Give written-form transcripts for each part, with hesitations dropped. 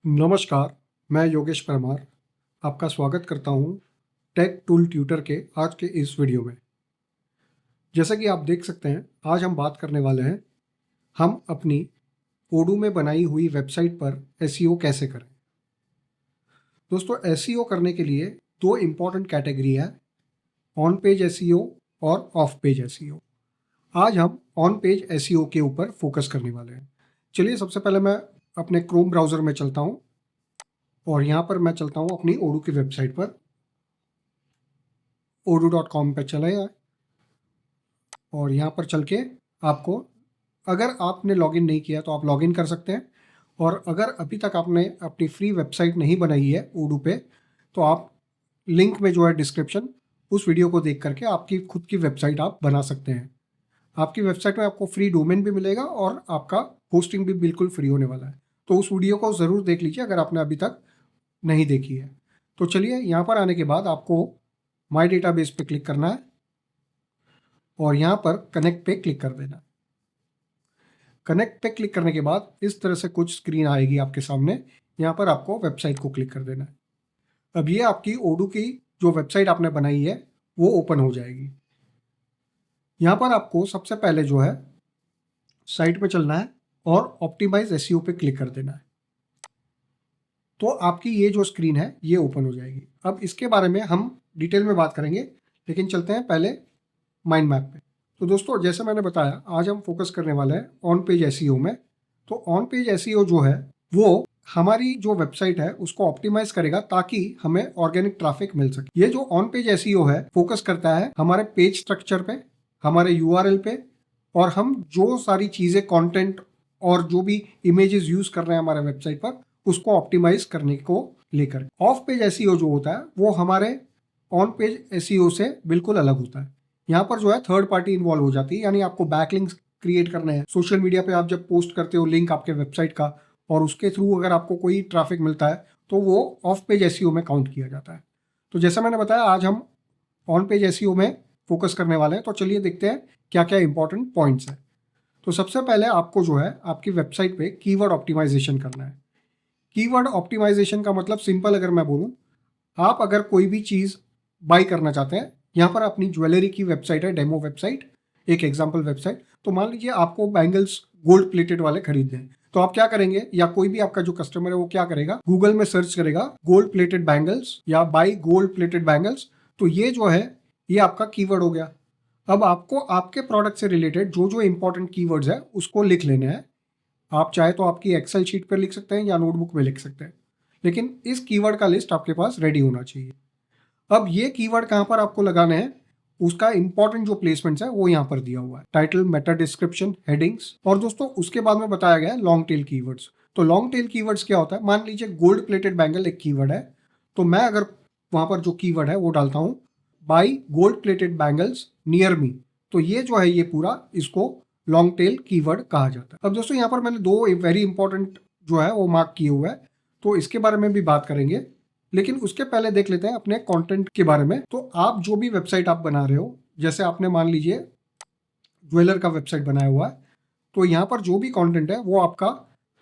नमस्कार, मैं योगेश परमार आपका स्वागत करता हूँ टेक टूल ट्यूटर के आज के इस वीडियो में। जैसा कि आप देख सकते हैं, आज हम बात करने वाले हैं हम अपनी ओडू में बनाई हुई वेबसाइट पर एसईओ कैसे करें। दोस्तों, एसईओ करने के लिए दो इम्पॉर्टेंट कैटेगरी है, ऑन पेज एसईओ और ऑफ पेज एसईओ। आज हम ऑन पेज एसईओ के ऊपर फोकस करने वाले हैं। चलिए, सबसे पहले मैं अपने क्रोम ब्राउज़र में चलता हूँ और यहाँ पर मैं चलता हूँ अपनी ओडू की वेबसाइट पर। odoo.com पे चले जाए और यहाँ पर चल के आपको, अगर आपने लॉगिन नहीं किया तो आप लॉगिन कर सकते हैं, और अगर अभी तक आपने अपनी फ्री वेबसाइट नहीं बनाई है ओडू पे, तो आप लिंक में जो है डिस्क्रिप्शन, उस वीडियो को देख करके आपकी खुद की वेबसाइट आप बना सकते हैं। आपकी वेबसाइट में आपको फ्री डोमेन भी मिलेगा और आपका होस्टिंग भी बिल्कुल फ्री होने वाला है। तो उस वीडियो को ज़रूर देख लीजिए अगर आपने अभी तक नहीं देखी है। तो चलिए, यहाँ पर आने के बाद आपको माई डेटाबेस पे क्लिक करना है और यहाँ पर कनेक्ट पे क्लिक कर देना। कनेक्ट पे क्लिक करने के बाद इस तरह से कुछ स्क्रीन आएगी आपके सामने। यहाँ पर आपको वेबसाइट को क्लिक कर देना है। अब ये आपकी ओडू की जो वेबसाइट आपने बनाई है वो ओपन हो जाएगी। यहाँ पर आपको सबसे पहले जो है साइट पे चलना है और ऑप्टिमाइज एसईओ पे क्लिक कर देना है। तो आपकी ये जो स्क्रीन है ये ओपन हो जाएगी। अब इसके बारे में हम डिटेल में बात करेंगे, लेकिन चलते हैं पहले माइंड मैप पे। तो दोस्तों, जैसे मैंने बताया, आज हम फोकस करने वाले हैं ऑन पेज एसईओ में। तो ऑन पेज एसईओ जो है वो हमारी जो वेबसाइट है उसको ऑप्टिमाइज करेगा ताकि हमें ऑर्गेनिक ट्रैफिक मिल सके। ये जो ऑन पेज एसईओ है फोकस करता है हमारे पेज स्ट्रक्चर पे, हमारे यूआरएल पे, और हम जो सारी चीज़ें, कंटेंट और जो भी इमेजेस यूज कर रहे हैं हमारे वेबसाइट पर, उसको ऑप्टिमाइज करने को लेकर। ऑफ पेज एसईओ जो होता है वो हमारे ऑन पेज एसईओ से बिल्कुल अलग होता है। यहाँ पर जो है थर्ड पार्टी इन्वॉल्व हो जाती है, यानी आपको बैकलिंक्स क्रिएट करने हैं। सोशल मीडिया पे आप जब पोस्ट करते हो लिंक आपके वेबसाइट का, और उसके थ्रू अगर आपको कोई ट्रैफिक मिलता है तो वो ऑफ पेज एसईओ में काउंट किया जाता है। तो जैसा मैंने बताया, आज हम ऑन पेज एसईओ में फोकस करने वाले हैं। तो चलिए देखते हैं क्या क्या इंपॉर्टेंट पॉइंट्स हैं। तो सबसे पहले आपको जो है आपकी वेबसाइट पे कीवर्ड ऑप्टिमाइजेशन करना है। कीवर्ड ऑप्टिमाइजेशन का मतलब सिंपल अगर मैं बोलूँ, आप अगर कोई भी चीज़ बाई करना चाहते हैं, यहाँ पर अपनी ज्वेलरी की वेबसाइट है, डेमो वेबसाइट, एक एग्जांपल वेबसाइट। तो मान लीजिए आपको बैंगल्स गोल्ड प्लेटेड वाले खरीदने हैं, तो आप क्या करेंगे, या कोई भी आपका जो कस्टमर है वो क्या करेगा, गूगल में सर्च करेगा गोल्ड प्लेटेड बैंगल्स या बाई गोल्ड प्लेटेड बैंगल्स। तो ये जो है ये आपका कीवर्ड हो गया। अब आपको आपके प्रोडक्ट से रिलेटेड जो जो इंपॉर्टेंट कीवर्ड्स है उसको लिख लेने हैं। आप चाहे तो आपकी एक्सेल शीट पर लिख सकते हैं या नोटबुक में लिख सकते हैं, लेकिन इस कीवर्ड का लिस्ट आपके पास रेडी होना चाहिए। अब ये कीवर्ड कहाँ पर आपको लगाने हैं, उसका इंपॉर्टेंट जो प्लेसमेंट्स है वो यहाँ पर दिया हुआ है, टाइटल, मेटा डिस्क्रिप्शन, हेडिंग्स, और दोस्तों उसके बाद में बताया गया है लॉन्ग टेल कीवर्ड्स। तो लॉन्ग टेल कीवर्ड्स क्या होता है, मान लीजिए गोल्ड प्लेटेड बैंगल एक कीवर्ड है, तो मैं अगर वहाँ पर जो कीवर्ड है वो डालता हूँ by gold plated bangles near me, तो ये जो है ये पूरा इसको लॉन्ग टेल कीवर्ड कहा जाता है। अब दोस्तों यहाँ पर मैंने दो वेरी इंपॉर्टेंट जो है वो मार्क किए हुए हैं, तो इसके बारे में भी बात करेंगे, लेकिन उसके पहले देख लेते हैं अपने कंटेंट के बारे में। तो आप जो भी वेबसाइट आप बना रहे हो, जैसे आपने मान लीजिए ज्वेलर का वेबसाइट बनाया हुआ है, तो यहाँ पर जो भी कंटेंट है वो आपका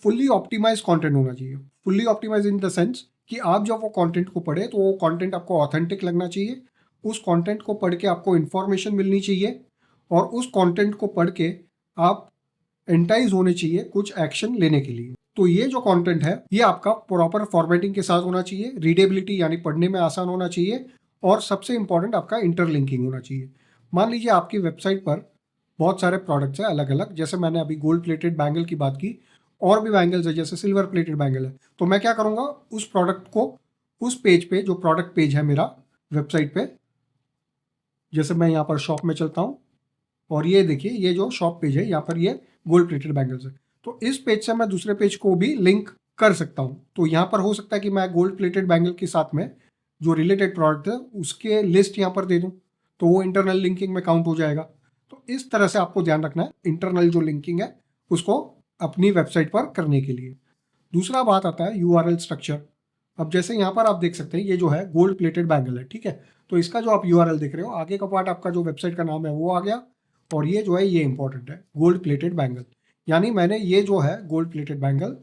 फुल्ली ऑप्टिमाइज कंटेंट होना चाहिए। Fully optimise in the sense कि आप जब वो कंटेंट को पढ़े तो वो कंटेंट आपको ऑथेंटिक लगना चाहिए, उस कंटेंट को पढ़ के आपको इन्फॉर्मेशन मिलनी चाहिए, और उस कंटेंट को पढ़ के आप एंटाइज होने चाहिए कुछ एक्शन लेने के लिए। तो ये जो कंटेंट है ये आपका प्रॉपर फॉर्मेटिंग के साथ होना चाहिए, रीडेबिलिटी यानी पढ़ने में आसान होना चाहिए, और सबसे इंपॉर्टेंट आपका इंटरलिंकिंग होना चाहिए। मान लीजिए आपकी वेबसाइट पर बहुत सारे प्रोडक्ट्स हैं अलग अलग, जैसे मैंने अभी गोल्ड प्लेटेड बैंगल की बात की, और भी बैंगल्स है जैसे सिल्वर प्लेटेड बैंगल है। तो मैं क्या करूँगा, उस प्रोडक्ट को उस पेज पे, जो प्रोडक्ट पेज है मेरा वेबसाइट पे, जैसे मैं यहाँ पर शॉप में चलता हूँ और ये देखिए ये जो शॉप पेज है यहाँ पर ये गोल्ड प्लेटेड बैंगल्स है, तो इस पेज से मैं दूसरे पेज को भी लिंक कर सकता हूँ। तो यहाँ पर हो सकता है कि मैं गोल्ड प्लेटेड बैंगल के साथ में जो रिलेटेड प्रोडक्ट है उसके लिस्ट यहाँ पर दे दूँ, तो वो इंटरनल लिंकिंग में काउंट हो जाएगा। तो इस तरह से आपको ध्यान रखना है इंटरनल जो लिंकिंग है उसको अपनी वेबसाइट पर करने के लिए। दूसरा बात आता है यूआरएल स्ट्रक्चर। अब जैसे यहाँ पर आप देख सकते हैं ये जो है गोल्ड प्लेटेड बैंगल है, ठीक है, तो इसका जो आप यूआरएल देख रहे हो, आगे का पार्ट आपका जो वेबसाइट का नाम है वो आ गया, और ये जो है ये इंपॉर्टेंट है गोल्ड प्लेटेड बैंगल, यानी मैंने ये जो है गोल्ड प्लेटेड बैंगल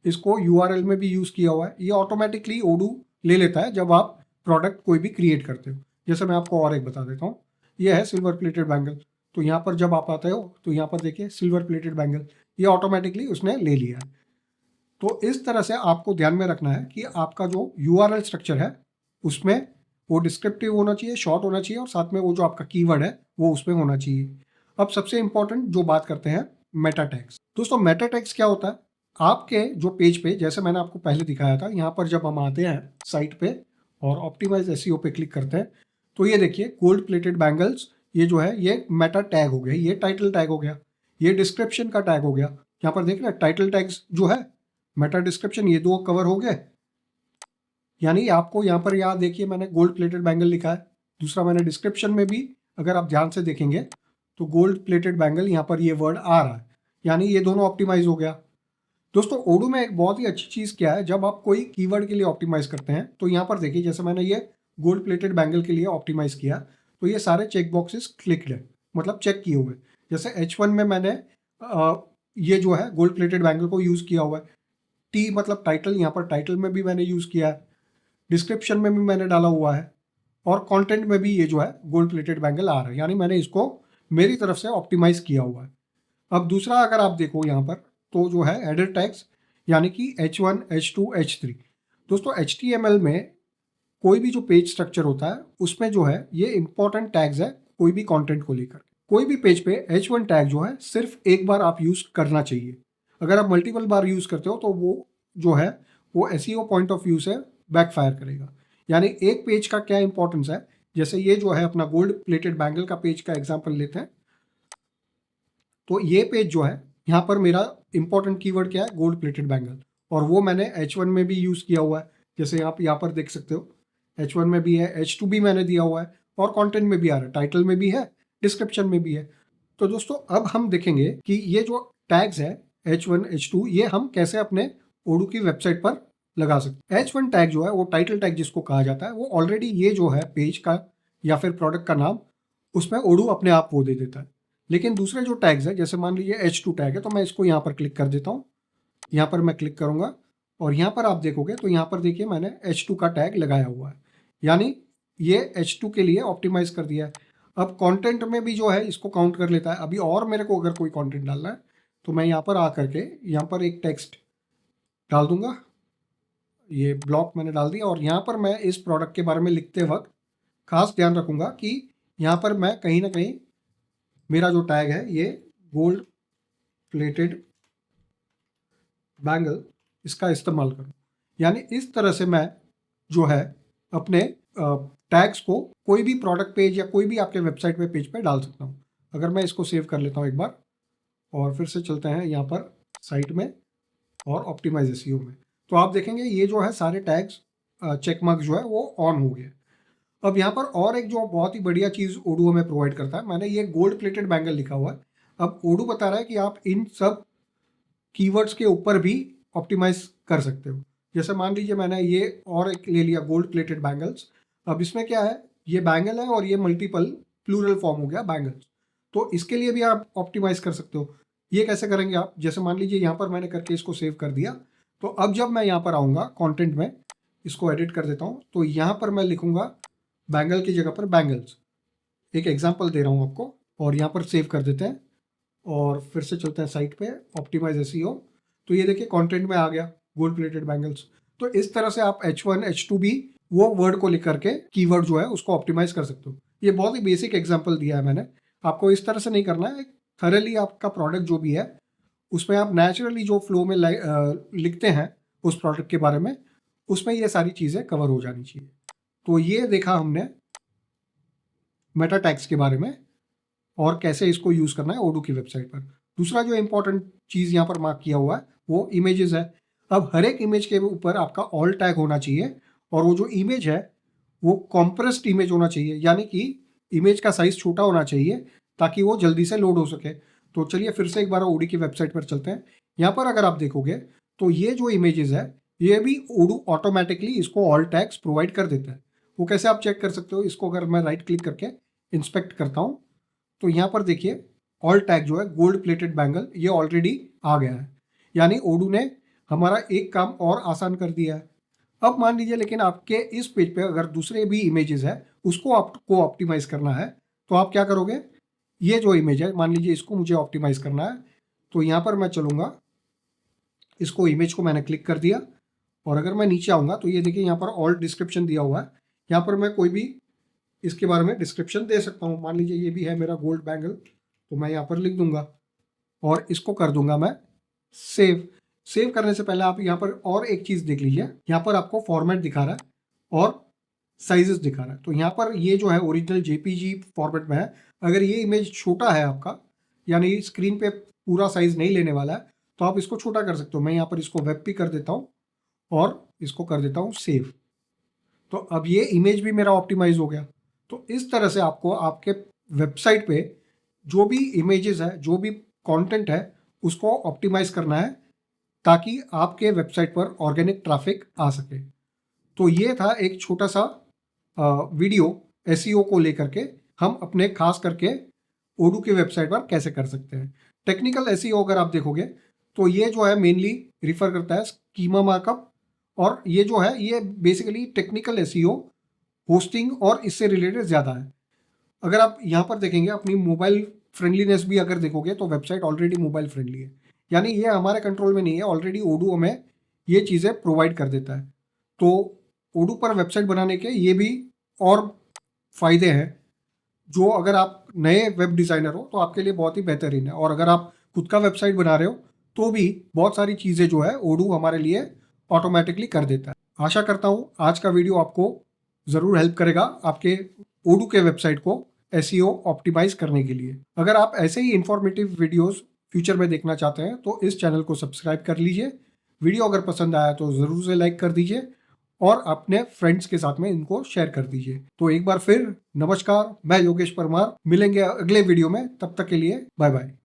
इसको यूआरएल में भी यूज़ किया हुआ है। ये ऑटोमेटिकली ओडू ले लेता है जब आप प्रोडक्ट कोई भी क्रिएट करते हो। जैसे मैं आपको और एक बता देता हूँ, ये है सिल्वर प्लेटेड बैंगल। तो यहाँ पर जब आप आते हो तो यहाँ पर देखिए सिल्वर प्लेटेड बैंगल, ये ऑटोमेटिकली उसने ले लिया है। तो इस तरह से आपको ध्यान में रखना है कि आपका जो यूआरएल स्ट्रक्चर है उसमें वो डिस्क्रिप्टिव होना चाहिए, शॉर्ट होना चाहिए, और साथ में वो जो आपका कीवर्ड है वो उसमें होना चाहिए। अब सबसे इंपॉर्टेंट जो बात करते हैं, मेटा टैग्स। दोस्तों मेटा टैग्स क्या होता है? आपके जो पेज पे, जैसे मैंने आपको पहले दिखाया था, यहाँ पर जब हम आते हैं साइट पे और ऑप्टिमाइज एसईओ पे क्लिक करते हैं तो ये देखिए गोल्ड प्लेटेड बैंगल्स, ये जो है ये मेटा टैग हो गया, ये टाइटल टैग हो गया, ये डिस्क्रिप्शन का टैग हो गया। यहाँ पर देख रहे हैं टाइटल टैग्स जो है, मेटा डिस्क्रिप्शन, ये दो कवर हो गए। यानी आपको यहाँ पर याद देखिए मैंने गोल्ड प्लेटेड बैंगल लिखा है, दूसरा मैंने डिस्क्रिप्शन में भी अगर आप ध्यान से देखेंगे तो गोल्ड प्लेटेड बैंगल यहाँ पर ये वर्ड आ रहा है, यानी ये दोनों ऑप्टिमाइज हो गया। दोस्तों ओडू में एक बहुत ही अच्छी चीज़ क्या है, जब आप कोई कीवर्ड के लिए ऑप्टिमाइज करते हैं तो यहाँ पर देखिए जैसे मैंने ये गोल्ड प्लेटेड बैंगल के लिए ऑप्टिमाइज किया तो ये सारे चेक बॉक्सेस क्लिक्ड है, मतलब चेक किए हुए। जैसे H1 में मैंने ये जो है गोल्ड प्लेटेड बैंगल को यूज़ किया हुआ है, टी मतलब टाइटल, यहाँ पर टाइटल में भी मैंने यूज़ किया है, डिस्क्रिप्शन में भी मैंने डाला हुआ है, और कंटेंट में भी ये जो है गोल्ड प्लेटेड बैंगल आ रहा है, यानी मैंने इसको मेरी तरफ से ऑप्टिमाइज किया हुआ है। अब दूसरा अगर आप देखो यहाँ पर तो जो है हेडर टैग्स, यानी कि H1, H2, H3। दोस्तों HTML में कोई भी जो पेज स्ट्रक्चर होता है उसमें जो है ये इंपॉर्टेंट टैग्स है कोई भी कंटेंट को लेकर। कोई भी पेज पे H1 टैग जो है सिर्फ एक बार आप यूज़ करना चाहिए। अगर आप मल्टीपल बार यूज़ करते हो तो वो जो है वो एसईओ पॉइंट ऑफ व्यू से बैकफायर करेगा। यानी एक पेज का क्या इंपॉर्टेंस है, जैसे ये जो है अपना गोल्ड प्लेटेड बैंगल का पेज का एग्जाम्पल लेते हैं, तो ये पेज जो है यहाँ पर मेरा इंपॉर्टेंट कीवर्ड क्या है, गोल्ड प्लेटेड बैंगल, और वो मैंने H1 में भी यूज़ किया हुआ है। जैसे आप यहाँ पर देख सकते हो H1 में भी है, H2 भी मैंने दिया हुआ है, और कंटेंट में भी आ रहा है, टाइटल में भी है, डिस्क्रिप्शन में भी है। तो दोस्तों अब हम देखेंगे कि ये जो टैग्स है H1, H2, ये हम कैसे अपने ओडू की वेबसाइट पर लगा सकते हैं। H1 टैग जो है वो टाइटल टैग जिसको कहा जाता है, वो ऑलरेडी ये जो है पेज का या फिर प्रोडक्ट का नाम उसमें ओडू अपने आप वो दे देता है। लेकिन दूसरे जो टैग्स है, जैसे मान लीजिए H2 टैग है, तो मैं इसको यहाँ पर क्लिक कर देता हूँ, यहाँ पर मैं क्लिक करूँगा और यहाँ पर आप देखोगे तो यहाँ पर देखिए मैंने H2 का टैग लगाया हुआ है, यानी ये H2 के लिए ऑप्टिमाइज कर दिया है। अब कंटेंट में भी जो है इसको काउंट कर लेता है। अभी और मेरे को अगर कोई कंटेंट डालना है तो मैं यहाँ पर आकर के यहाँ पर एक टेक्स्ट डाल दूंगा, ये ब्लॉक मैंने डाल दिया, और यहाँ पर मैं इस प्रोडक्ट के बारे में लिखते वक्त खास ध्यान रखूँगा कि यहाँ पर मैं कहीं ना कहीं मेरा जो टैग है ये गोल्ड प्लेटेड बैंगल इसका इस्तेमाल करूँ। यानी इस तरह से मैं जो है अपने टैग्स को कोई भी प्रोडक्ट पेज या कोई भी आपके वेबसाइट पे पेज पे डाल सकता हूँ। अगर मैं इसको सेव कर लेता हूँ एक बार और फिर से चलते हैं यहाँ पर साइट में और ऑप्टिमाइज एसईओ में, तो आप देखेंगे ये जो है सारे टैग्स चेक मार्क जो है वो ऑन हो गए। अब यहाँ पर और एक जो बहुत ही बढ़िया चीज़ ओडू हमें प्रोवाइड करता है, मैंने ये गोल्ड प्लेटेड बैंगल लिखा हुआ है। अब ओडू बता रहा है कि आप इन सब कीवर्ड्स के ऊपर भी ऑप्टिमाइज कर सकते हो। जैसे मान लीजिए मैंने ये और एक ले लिया गोल्ड प्लेटेड बैंगल्स। अब इसमें क्या है, ये बैंगल है और ये मल्टीपल प्लूरल फॉर्म हो गया बैंगल्स, तो इसके लिए भी आप ऑप्टिमाइज कर सकते हो। ये कैसे करेंगे आप, जैसे मान लीजिए यहाँ पर मैंने करके इसको सेव कर दिया, तो अब जब मैं यहाँ पर आऊँगा कंटेंट में, इसको एडिट कर देता हूँ, तो यहाँ पर मैं लिखूँगा बैंगल की जगह पर बैंगल्स। एक एग्जाम्पल दे रहा हूँ आपको, और यहाँ पर सेव कर देते हैं और फिर से चलते हैं साइट पे ऑप्टिमाइज एसईओ। तो ये देखिए कंटेंट में आ गया गोल्ड प्लेटेड बैंगल्स। तो इस तरह से आप H1, H2 भी वो वर्ड को लेकर के कीवर्ड जो है उसको ऑप्टिमाइज कर सकते हो। ये बहुत ही बेसिक एग्जांपल दिया है मैंने, आपको इस तरह से नहीं करना है। थरली आपका प्रोडक्ट जो भी है उसमें आप नेचुरली जो फ्लो में लिखते हैं उस प्रोडक्ट के बारे में, उसमें ये सारी चीज़ें कवर हो जानी चाहिए। तो ये देखा हमने मेटा टैग्स के बारे में और कैसे इसको यूज़ करना है ओडू की वेबसाइट पर। दूसरा जो इंपॉर्टेंट चीज़ यहाँ पर मार्क किया हुआ है वो इमेजेस है। अब हर एक इमेज के ऊपर आपका ऑल टैग होना चाहिए, और वो जो इमेज है वो कॉम्प्रेस्ड इमेज होना चाहिए, यानी कि इमेज का साइज़ छोटा होना चाहिए ताकि वो जल्दी से लोड हो सके। तो चलिए फिर से एक बार ओडू की वेबसाइट पर चलते हैं। यहाँ पर अगर आप देखोगे तो ये जो इमेजेस है ये भी ओडू ऑटोमेटिकली इसको ऑल टैग्स प्रोवाइड कर देता है। वो कैसे आप चेक कर सकते हो, इसको अगर मैं राइट क्लिक करके इंस्पेक्ट करता हूँ तो यहाँ पर देखिए ऑल टैग जो है गोल्ड प्लेटेड बैंगल ये ऑलरेडी आ गया है, यानी ओडू ने हमारा एक काम और आसान कर दिया है। अब मान लीजिए लेकिन आपके इस पेज पे अगर दूसरे भी इमेजेस है उसको आपको ऑप्टिमाइज करना है, तो आप क्या करोगे, ये जो इमेज है मान लीजिए इसको मुझे ऑप्टिमाइज करना है, तो यहाँ पर मैं चलूँगा, इसको इमेज को मैंने क्लिक कर दिया और अगर मैं नीचे आऊँगा तो ये देखिए यहाँ पर ऑल डिस्क्रिप्शन दिया हुआ है। यहाँ पर मैं कोई भी इसके बारे में डिस्क्रिप्शन दे सकता हूँ। मान लीजिए ये भी है मेरा गोल्ड बैंगल, तो मैं यहाँ पर लिख दूंगा और इसको कर दूंगा मैं सेव। सेव करने से पहले आप यहाँ पर और एक चीज़ देख लीजिए, यहाँ पर आपको फॉर्मेट दिखा रहा है और साइजेस दिखा रहा है। तो यहाँ पर ये जो है ओरिजिनल जेपीजी फॉर्मेट में है। अगर ये इमेज छोटा है आपका, यानी स्क्रीन पे पूरा साइज नहीं लेने वाला है, तो आप इसको छोटा कर सकते हो। मैं यहाँ पर इसको वेब पे कर देता हूँ और इसको कर देता हूँ सेव। तो अब ये इमेज भी मेरा ऑप्टिमाइज हो गया। तो इस तरह से आपको आपके वेबसाइट पे जो भी इमेजेस है, जो भी कंटेंट है, उसको ऑप्टिमाइज करना है ताकि आपके वेबसाइट पर ऑर्गेनिक ट्रैफिक आ सके। तो ये था एक छोटा सा वीडियो एसईओ को लेकर के, हम अपने खास करके ओडू के वेबसाइट पर कैसे कर सकते हैं। टेक्निकल एसईओ अगर आप देखोगे तो ये जो है मेनली रिफर करता है स्कीमा मार्कअप, और ये जो है ये बेसिकली टेक्निकल एसईओ होस्टिंग और इससे रिलेटेड ज़्यादा है। अगर आप यहाँ पर देखेंगे अपनी मोबाइल फ्रेंडलीनेस भी अगर देखोगे तो वेबसाइट ऑलरेडी मोबाइल फ्रेंडली है, यानी ये हमारे कंट्रोल में नहीं है, ऑलरेडी ओडू हमें ये चीज़ें प्रोवाइड कर देता है। तो ओडू पर वेबसाइट बनाने के ये भी और फ़ायदे हैं जो अगर आप नए वेब डिज़ाइनर हो तो आपके लिए बहुत ही बेहतरीन है। और अगर आप खुद का वेबसाइट बना रहे हो तो भी बहुत सारी चीज़ें जो है ओडू हमारे लिए ऑटोमेटिकली कर देता है। आशा करता हूँ आज का वीडियो आपको ज़रूर हेल्प करेगा आपके ओडू के वेबसाइट को एसईओ ऑप्टिमाइज करने के लिए। अगर आप ऐसे ही इंफॉर्मेटिव वीडियोस फ्यूचर में देखना चाहते हैं तो इस चैनल को सब्सक्राइब कर लीजिए। वीडियो अगर पसंद आया तो ज़रूर से लाइक कर दीजिए और अपने फ्रेंड्स के साथ में इनको शेयर कर दीजिए। तो एक बार फिर नमस्कार, मैं योगेश परमार, मिलेंगे अगले वीडियो में, तब तक के लिए बाय बाय।